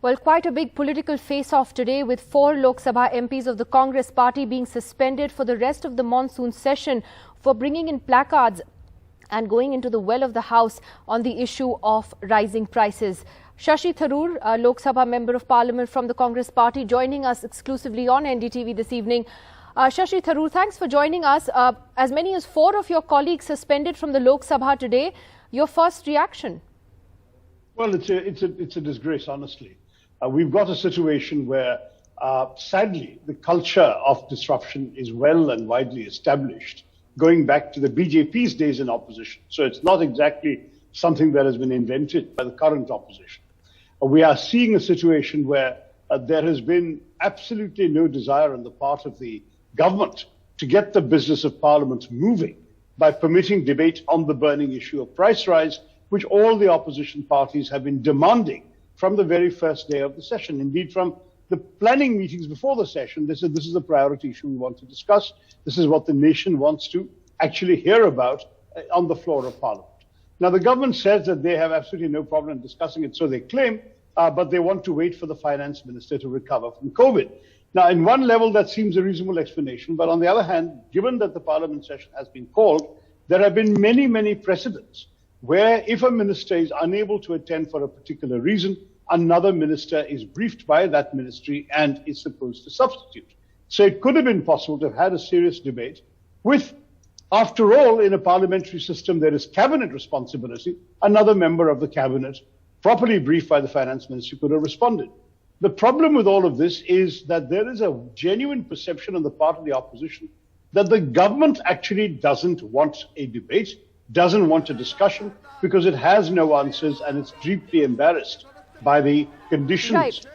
Well, quite a big political face-off today with 4 Lok Sabha MPs of the Congress party being suspended for the rest of the monsoon session for bringing in placards and going into the well of the House on the issue of rising prices. Shashi Tharoor, a Lok Sabha Member of Parliament from the Congress party, joining us exclusively on NDTV this evening. Shashi Tharoor, thanks for joining us. As many as 4 of your colleagues suspended from the Lok Sabha today. Your first reaction? Well, it's a disgrace, honestly. We've got a situation where, sadly, the culture of disruption is well and widely established, going back to the BJP's days in opposition. So it's not exactly something that has been invented by the current opposition. We are seeing a situation where there has been absolutely no desire on the part of the government to get the business of Parliament moving by permitting debate on the burning issue of price rise, which all the opposition parties have been demanding from the very first day of the session. Indeed, from the planning meetings before the session, this is the priority issue we want to discuss. This is what the nation wants to actually hear about on the floor of Parliament. Now, the government says that they have absolutely no problem discussing it, so they claim, but they want to wait for the finance minister to recover from COVID. Now, in one level, that seems a reasonable explanation, but on the other hand, given that the Parliament session has been called, there have been many, many precedents where if a minister is unable to attend for a particular reason, another minister is briefed by that ministry and is supposed to substitute. So it could have been possible to have had a serious debate with, after all, in a parliamentary system, there is cabinet responsibility. Another member of the cabinet, properly briefed by the finance ministry, could have responded. The problem with all of this is that there is a genuine perception on the part of the opposition that the government actually doesn't want a debate, doesn't want a discussion, because it has no answers and it's deeply embarrassed by the conditions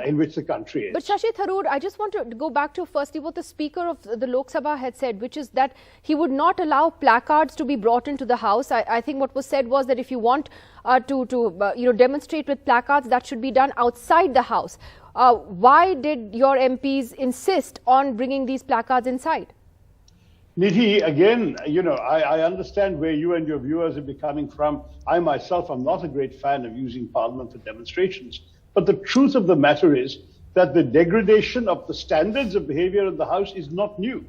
in which the country is. But Shashi Tharoor, I just want to go back to firstly what the Speaker of the Lok Sabha had said, which is that he would not allow placards to be brought into the House. I think what was said was that if you want to demonstrate with placards, that should be done outside the House. Why did your MPs insist on bringing these placards inside? Nidhi, again, I understand where you and your viewers are coming from. I myself am not a great fan of using Parliament for demonstrations. But the truth of the matter is that the degradation of the standards of behavior in the House is not new.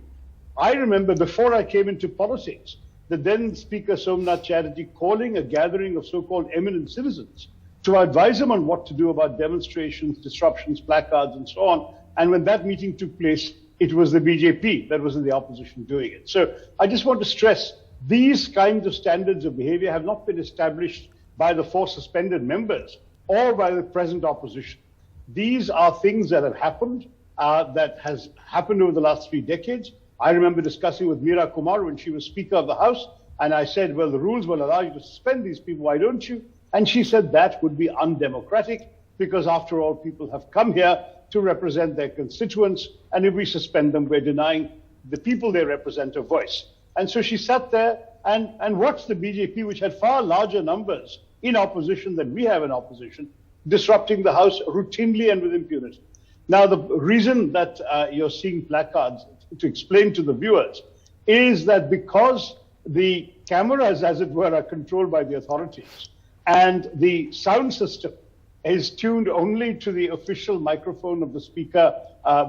I remember before I came into politics, the then Speaker Somnath Chatterjee calling a gathering of so-called eminent citizens to advise them on what to do about demonstrations, disruptions, placards, and so on. And when that meeting took place, it was the BJP that was in the opposition doing it. So I just want to stress these kinds of standards of behavior have not been established by the 4 suspended members or by the present opposition. These are things that have happened, that has happened over the last 3 decades. I remember discussing with Meera Kumar when she was Speaker of the House, and I said, well, the rules will allow you to suspend these people, why don't you? And she said that would be undemocratic because after all, people have come here to represent their constituents, and if we suspend them, we're denying the people they represent a voice. And so she sat there and watched the BJP, which had far larger numbers in opposition than we have in opposition, disrupting the House routinely and with impunity. Now, the reason that you're seeing placards, to explain to the viewers, is that because the cameras, as it were, are controlled by the authorities, and the sound system is tuned only to the official microphone of the Speaker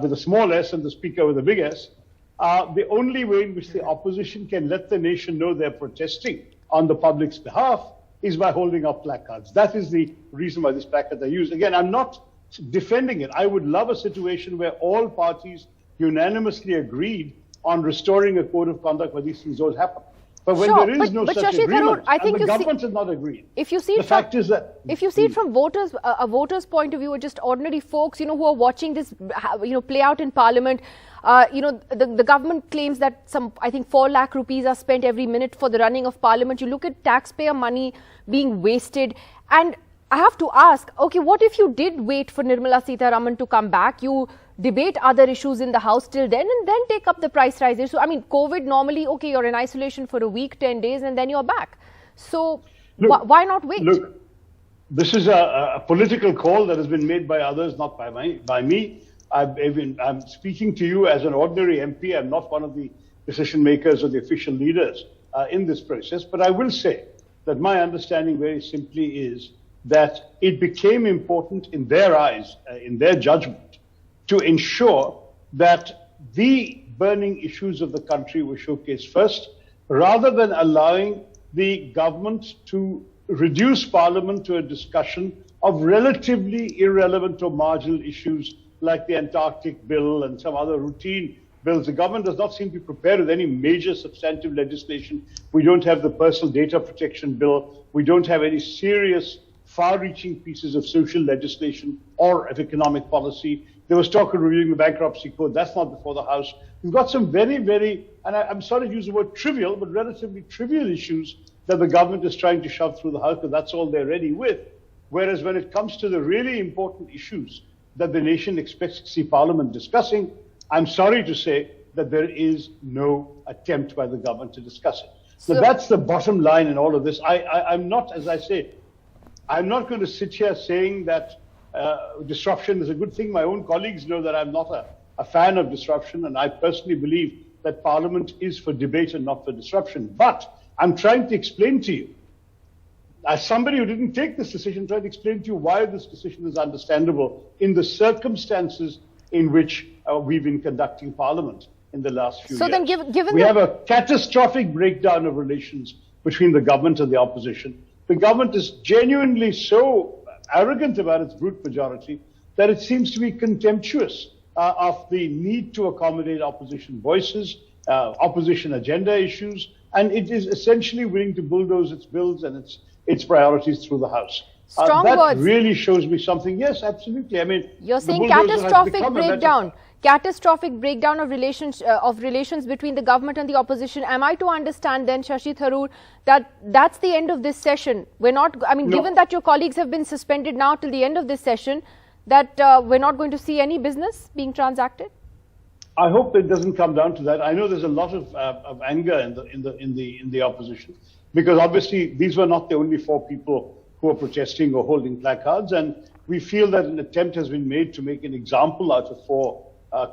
with a small s and the Speaker with a big S, the only way in which the opposition can let the nation know they're protesting on the public's behalf is by holding up placards. That is the reason why these placards are used. Again, I'm not defending it. I would love a situation where all parties unanimously agreed on restoring a code of conduct where these things don't happen. But when there is no such Shashi agreement, Tharoor, I think the government has not agreed. If you see it from voters, a voter's point of view, or just ordinary folks, who are watching this, play out in Parliament, the government claims that I think 4 lakh rupees are spent every minute for the running of Parliament. You look at taxpayer money being wasted, and I have to ask, okay, what if you did wait for Nirmala Sitharaman to come back? You debate other issues in the House till then and then take up the price rise issue. I mean, COVID normally, okay, you're in isolation for a week, 10 days, and then you're back. So why not wait? Look, this is a political call that has been made by others, not by me. I'm speaking to you as an ordinary MP. I'm not one of the decision makers or the official leaders in this process. But I will say that my understanding very simply is that it became important in their eyes, in their judgment, to ensure that the burning issues of the country were showcased first, rather than allowing the government to reduce Parliament to a discussion of relatively irrelevant or marginal issues like the Antarctic bill and some other routine bills. The government does not seem to be prepared with any major substantive legislation. We don't have the personal data protection bill. We don't have any serious far-reaching pieces of social legislation or of economic policy. There was talk of reviewing the bankruptcy code. That's not before the House. We've got some very, very, and I'm sorry to use the word trivial, but relatively trivial issues that the government is trying to shove through the House, because that's all they're ready with. Whereas when it comes to the really important issues that the nation expects to see Parliament discussing, I'm sorry to say that there is no attempt by the government to discuss it. So that's the bottom line in all of this. I'm not, as I say, I'm not going to sit here saying that disruption is a good thing. My own colleagues know that I'm not a fan of disruption, and I personally believe that Parliament is for debate and not for disruption. But I'm trying to explain to you, as somebody who didn't take this decision, trying to explain to you why this decision is understandable in the circumstances in which we've been conducting Parliament in the last few years. So then given we have a catastrophic breakdown of relations between the government and the opposition. The government is genuinely so arrogant about its brute majority that it seems to be contemptuous of the need to accommodate opposition voices, opposition agenda issues, and it is essentially willing to bulldoze its bills and its priorities through the House. Strong that words. Really shows me something. Yes, absolutely. I mean, you're saying catastrophic breakdown. Catastrophic breakdown of relations between the government and the opposition. Am I to understand then, Shashi Tharoor, that that's the end of this session? We're not, I mean, given that your colleagues have been suspended now till the end of this session, that we're not going to see any business being transacted? I hope it doesn't come down to that. I know there's a lot of anger in the opposition, because obviously these were not the only 4 people who are protesting or holding placards, and we feel that an attempt has been made to make an example out of 4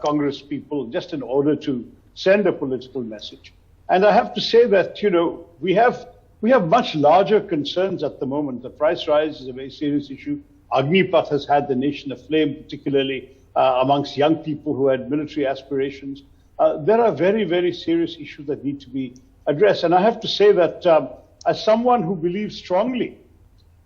Congress people just in order to send a political message. And I have to say that, you know, we have much larger concerns at the moment. The price rise is a very serious issue. Agnipath has had the nation aflame, particularly amongst young people who had military aspirations. There are very, very serious issues that need to be addressed. And I have to say that as someone who believes strongly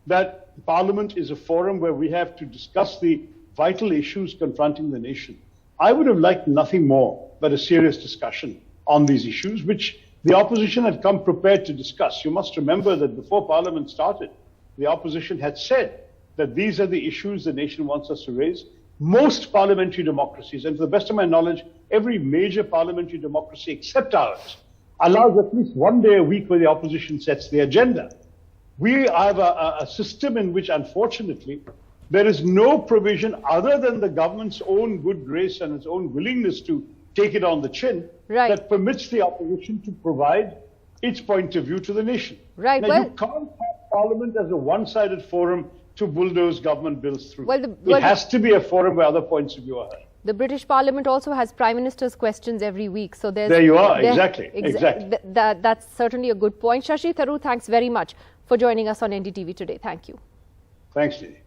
that Parliament is a forum where we have to discuss the vital issues confronting the nation, I would have liked nothing more but a serious discussion on these issues, which the opposition had come prepared to discuss. You must remember that before Parliament started, the opposition had said that these are the issues the nation wants us to raise. Most parliamentary democracies, and to the best of my knowledge, every major parliamentary democracy except ours, allows at least one day a week where the opposition sets the agenda. We have a system in which, unfortunately, there is no provision other than the government's own good grace and its own willingness to take it on the chin that permits the opposition to provide its point of view to the nation. Right. Now, you can't have Parliament as a one-sided forum to bulldoze government bills through. It has to be a forum where other points of view are heard. The British Parliament also has Prime Minister's questions every week. So there you are, exactly. That's certainly a good point. Shashi Tharoor, thanks very much for joining us on NDTV today. Thank you. Thanks, Didi.